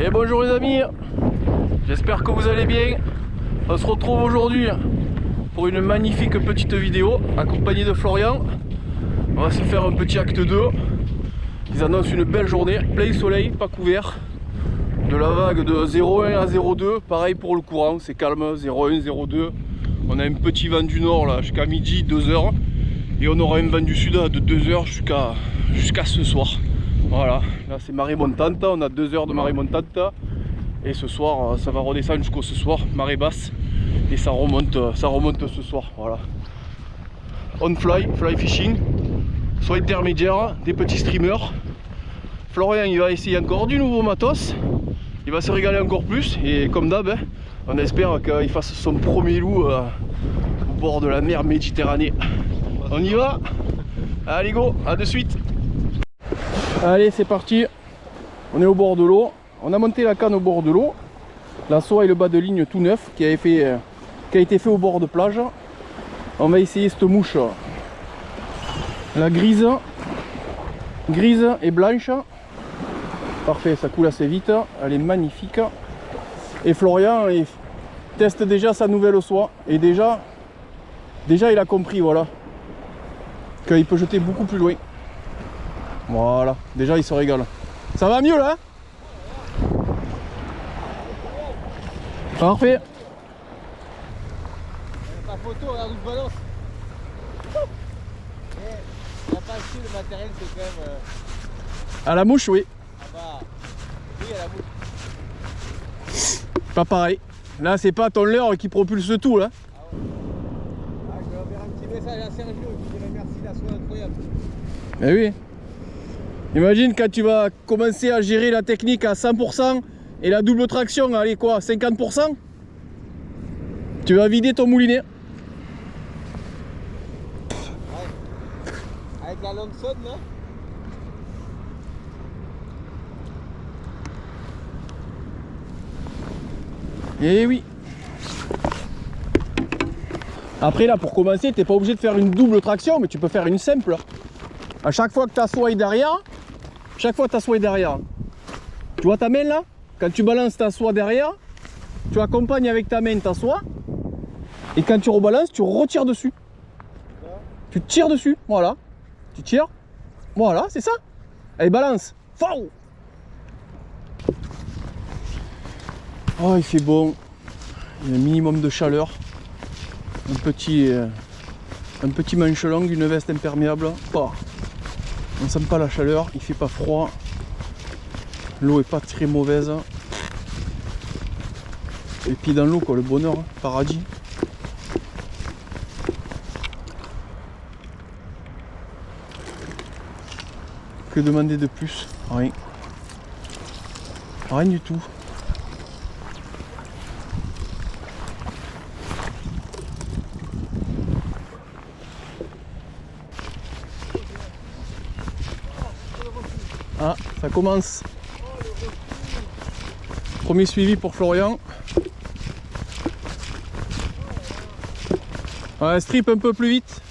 Et bonjour les amis, j'espère que vous allez bien. On se retrouve aujourd'hui pour une magnifique petite vidéo accompagnée de Florian. On va se faire un petit acte 2. Ils annoncent une belle journée, plein soleil, pas couvert. De la vague de 0,1 à 0,2, pareil pour le courant, c'est calme, 0,1, 0,2. On a un petit vent du nord là jusqu'à midi, 2h. Et on aura un vent du sud de 2h jusqu'à ce soir. Voilà, là c'est marée montante, on a 2 heures de marée montante. Et ce soir, ça va redescendre jusqu'au ce soir, marée basse. Et ça remonte ce soir, voilà. On fly fishing, soit intermédiaire, des petits streamers. Florian il va essayer encore du nouveau matos. Il va se régaler encore plus. Et comme d'hab, hein, on espère qu'il fasse son premier loup au bord de la mer Méditerranée. On y va? Allez go, à de suite. Allez c'est parti, on est au bord de l'eau, on a monté la canne au bord de l'eau, la soie et le bas de ligne tout neuf qui a été fait au bord de plage. On va essayer cette mouche, la grise et blanche, parfait, ça coule assez vite, elle est magnifique. Et Florian il teste déjà sa nouvelle soie et déjà il a compris, voilà, qu'il peut jeter beaucoup plus loin. Voilà, déjà il se régale. Ça va mieux là? Parfait. Ta photo, regarde où je balance. Il n'y a pas acheté le matériel, c'est quand même... À la mouche, oui. Ah bah... Oui, à la mouche. Pas pareil. Là, c'est pas ton leurre qui propulse tout là. Ah ouais. Ah, je vais enverrai un petit message à Sergio, je lui dirai merci, la soie incroyable. Eh oui. Imagine quand tu vas commencer à gérer la technique à 100% et la double traction, allez quoi, 50%? Tu vas vider ton moulinet. Ouais. Avec la longue sonde là. Eh oui. Après là, pour commencer, t'es pas obligé de faire une double traction, mais tu peux faire une simple. À chaque fois que ta soie est derrière, tu vois ta main là? Quand tu balances ta soie derrière, tu accompagnes avec ta main ta soie. Et quand tu rebalances, tu retires dessus. Tu tires dessus, voilà. Tu tires, voilà, c'est ça. Allez, balance. Fou. Oh, il fait bon. Il y a un minimum de chaleur. Un petit manche longue, une veste imperméable. Oh. On sent pas la chaleur, il fait pas froid. L'eau est pas très mauvaise. Les pieds dans l'eau quoi, le bonheur, paradis. Que demander de plus? Rien. Rien du tout. Ah, ça commence. Premier suivi pour Florian. Ouais, strip un peu plus vite.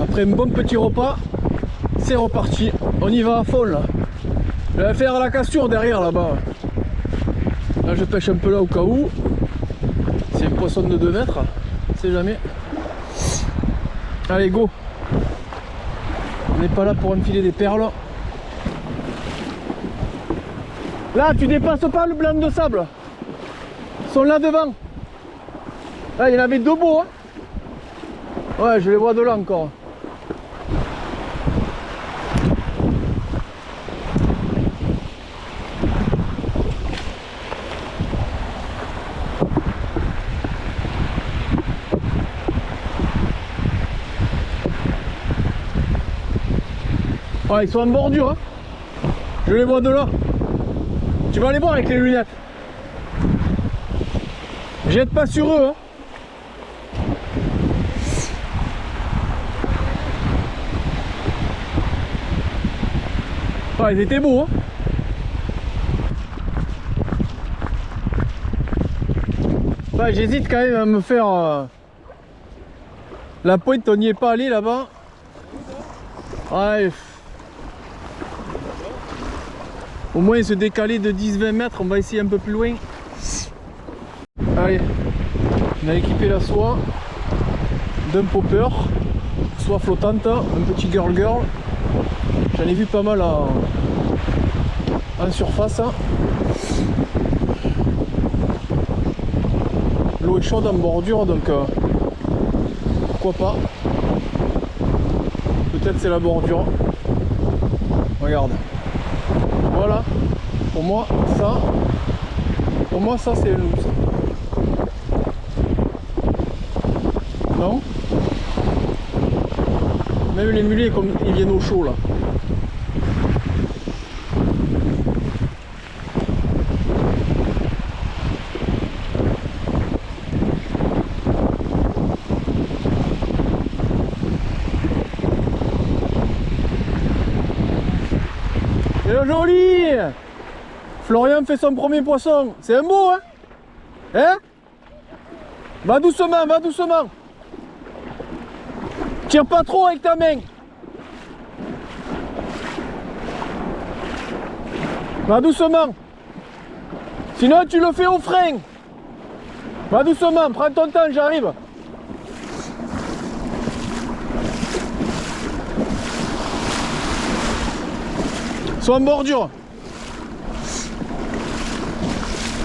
Après un bon petit repas, c'est reparti. On y va à fond là. Je vais faire la cassure derrière là-bas. Là je pêche un peu là au cas où. C'est un poisson de 2 mètres. On sait jamais. Allez go. On n'est pas là pour enfiler des perles. Là tu dépasses pas le blanc de sable. Ils sont là devant. Là il y en avait 2 beaux hein. Ouais je les vois de là encore. Ouais, ils sont en bordure, hein. Je les vois de là. Tu vas les voir avec les lunettes. Jette pas sur eux, hein. Ouais, ils étaient beaux, hein. Ouais, j'hésite quand même à me faire la pointe, on n'y est pas allé là-bas. Ouais. Au moins se décaler de 10-20 mètres, on va essayer un peu plus loin. Allez, on a équipé la soie d'un popper, soie flottante, un petit girl. J'en ai vu pas mal en surface. L'eau est chaude en bordure, donc pourquoi pas. Peut-être c'est la bordure. Regarde. Voilà. Pour moi ça c'est un loup. Non? Même les mulets comme ils viennent au chaud là. C'est joli! Florian fait son premier poisson. C'est un beau, hein? Hein? Va doucement, va doucement. Tire pas trop avec ta main. Va doucement. Sinon tu le fais au frein. Va doucement, prends ton temps, j'arrive. Sois en bordure.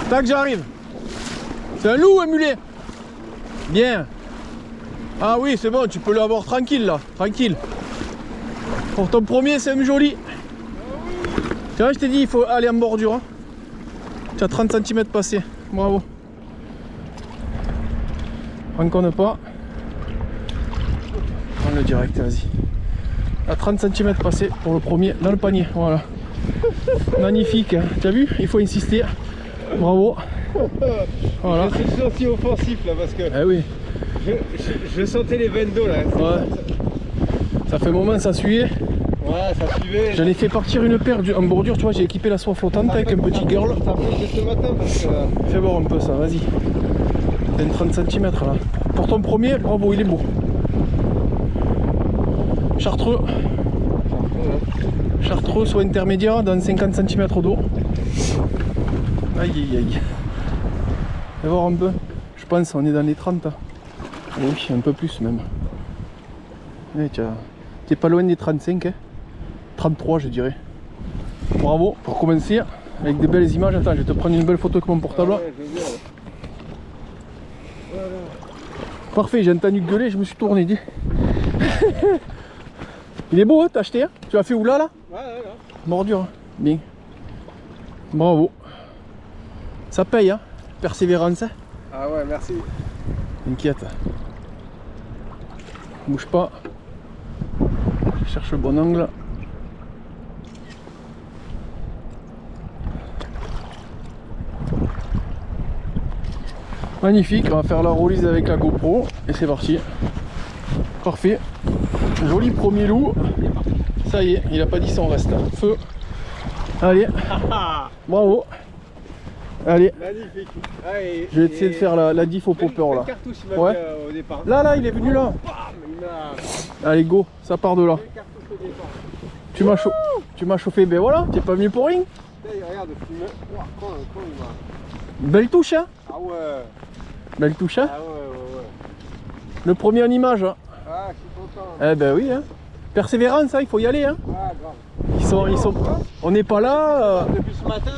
Tac, j'arrive. C'est un loup, un mulet. Bien. Ah oui, c'est bon, tu peux l'avoir tranquille là, tranquille. Pour ton premier, c'est un joli. Tu vois, je t'ai dit, il faut aller en bordure. Hein. Tu as 30 cm passé. Bravo. Rencontre pas. Prends le direct, vas-y. À 30 cm passé pour le premier dans le panier. Voilà. Magnifique. Hein. Tu as vu? Il faut insister. Bravo. Voilà. Je suis senti offensif là parce que oui. je sentais les veines d'eau là. Ouais. Ça fait un moment, ça suivait. Ouais, ça suivait. J'en ai fait partir une paire en bordure, tu vois, j'ai équipé la soie flottante avec un petit girl. Ça fait ce matin parce que... Fais voir un peu ça, vas-y. T'as une 30 cm là. Pour ton premier, bravo, il est beau. Chartreux. Chartreux, soit intermédiaire, dans 50 cm d'eau. Aïe aïe aïe. Fais voir un peu. Je pense on est dans les 30. Oui, un peu plus même. T'es pas loin des 35, hein. 33 je dirais. Bravo, pour commencer, avec des belles images. Attends, je vais te prendre une belle photo avec mon portable. Ouais, je veux bien. Voilà. Parfait, j'ai entendu gueuler, je me suis tourné. Dis. Il est beau, hein, t'as acheté, hein? Tu l'as fait où là? Ouais, là. Bordure, hein. Bien. Bravo. Ça paye, hein? Persévérance. Hein. Ah ouais, merci. Inquiète. Bouge pas. Je cherche le bon angle. Magnifique, on va faire la release avec la GoPro et c'est parti. Parfait. Joli premier loup. Ça y est, il a pas dit son reste. Feu. Allez. Bravo. Allez. Magnifique. Ah, Je vais essayer de faire la diff au popper là. Cartouche, il m'a Ouais. mis, au départ. Là, il est venu là. Allez, go, ça part de là. Tu m'as chauffé, ben voilà, t'es pas venu pour rien. Regarde, il m'a... Belle touche, hein? Ah ouais. Belle touche, hein? Ah ouais. Le premier en image. Hein. Ah, je suis content. Eh ben oui, hein. Persévérance, hein, il faut y aller, hein. Ah, grave. Ils sont... On n'est pas là. Depuis ce matin,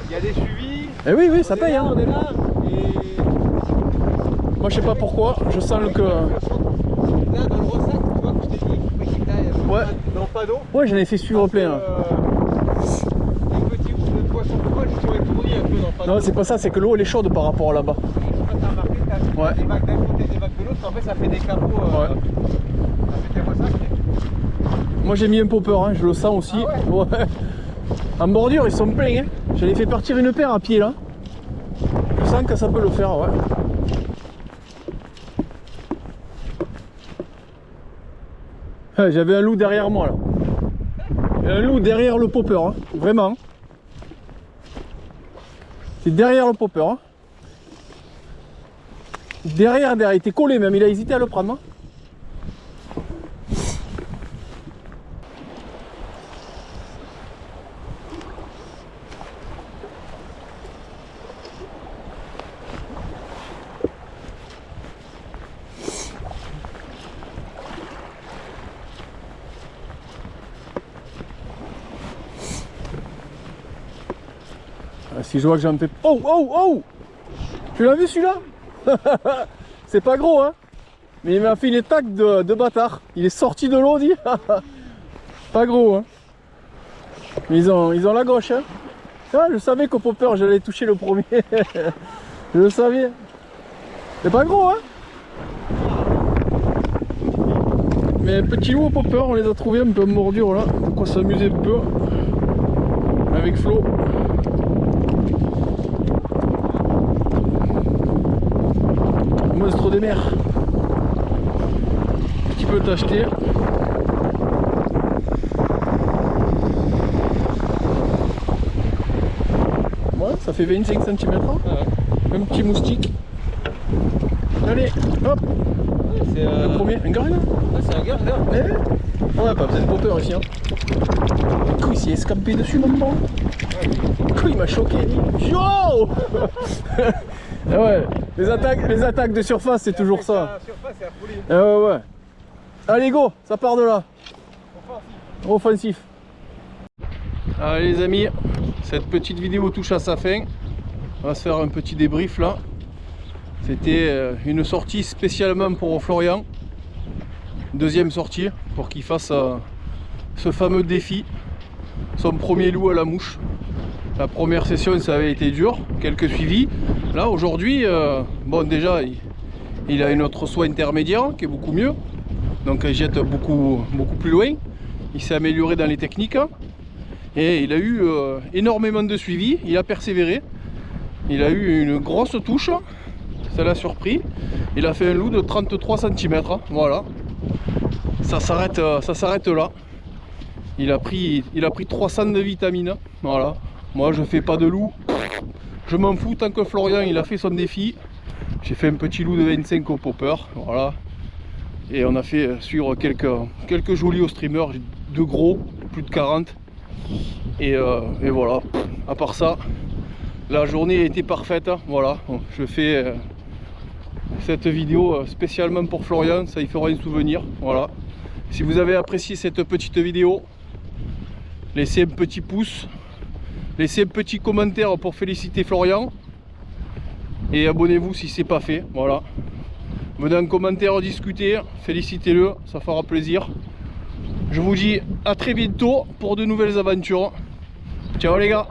il y a des suivis. Eh oui, ça paye, hein. On est là. Et... Moi, je sais pas pourquoi, je sens que... Là, dans le ressac, tu vois que je t'ai dit, il faut qu'il taille dans pas d'eau. Ouais, j'en ai fait suivre plein. Hein. Les petits poissons de poil, ils sont étourdis un peu dans pas d'eau. Non, c'est pas ça, c'est que l'eau elle est chaude par rapport à là-bas. Je sais pas si t'as remarqué, t'as des vagues d'un côté, des vagues de l'autre, en fait ça fait des capots. Ouais. Ça fait des ressacs. Moi j'ai mis un popper, hein, je le sens aussi. Ah ouais. Ouais. En bordure, ils sont pleins. Hein. J'en ai fait partir une paire à pied là. Je sens que ça peut le faire, ouais. J'avais un loup derrière moi là. Un loup derrière le popper, hein. Vraiment. C'est derrière le popper. Hein. Derrière, il était collé même, il a hésité à le prendre. Hein. Si je vois que j'en fais... Oh, oh, oh! Tu l'as vu celui-là? C'est pas gros, hein? Mais il m'a fait une attaque de bâtard. Il est sorti de l'eau, dit. Pas gros, hein? Mais ils ont la gauche, hein? Ah, je savais qu'au popper j'allais toucher le premier. Je le savais. C'est pas gros, hein? Mais un petit loup au popper, on les a trouvés un peu mordures là. Pourquoi s'amuser un peu avec Flo? Monstre des mers. Tu peux t'acheter. Ouais, ça fait 25 cm. Un petit moustique. Allez, hop. C'est Le premier, un gars là. c'est un gars, regarde. Eh ouais, pas besoin de popper ici. Hein. Il s'est escampé dessus maintenant. Il m'a choqué. Yo. Ah ouais, les attaques de surface, c'est toujours ça. La surface, c'est la folie. Ah ouais, ouais. Allez, go, ça part de là. Offensif. Allez les amis, cette petite vidéo touche à sa fin. On va se faire un petit débrief là. C'était une sortie spécialement pour Florian. Deuxième sortie pour qu'il fasse ce fameux défi. Son premier loup à la mouche. La première session ça avait été dur, quelques suivis. Là aujourd'hui, bon déjà il a une autre soie intermédiaire qui est beaucoup mieux. Donc il jette beaucoup plus loin. Il s'est amélioré dans les techniques. Et il a eu énormément de suivi, il a persévéré. Il a eu une grosse touche, ça l'a surpris. Il a fait un loup de 33 cm, voilà. Ça s'arrête là. Il a pris 300 de vitamines, voilà. Moi je fais pas de loup, je m'en fous tant que Florian il a fait son défi. J'ai fait un petit loup de 25 au popper, voilà. Et on a fait suivre quelques jolis au streamer, de gros, plus de 40. Et voilà, à part ça, la journée a été parfaite, voilà. Je fais cette vidéo spécialement pour Florian, ça y fera un souvenir, voilà. Si vous avez apprécié cette petite vidéo, laissez un petit pouce, laissez un petit commentaire pour féliciter Florian et abonnez-vous si c'est pas fait, voilà. Venez en commentaire discuter, félicitez-le, ça fera plaisir. Je vous dis à très bientôt pour de nouvelles aventures. Ciao les gars.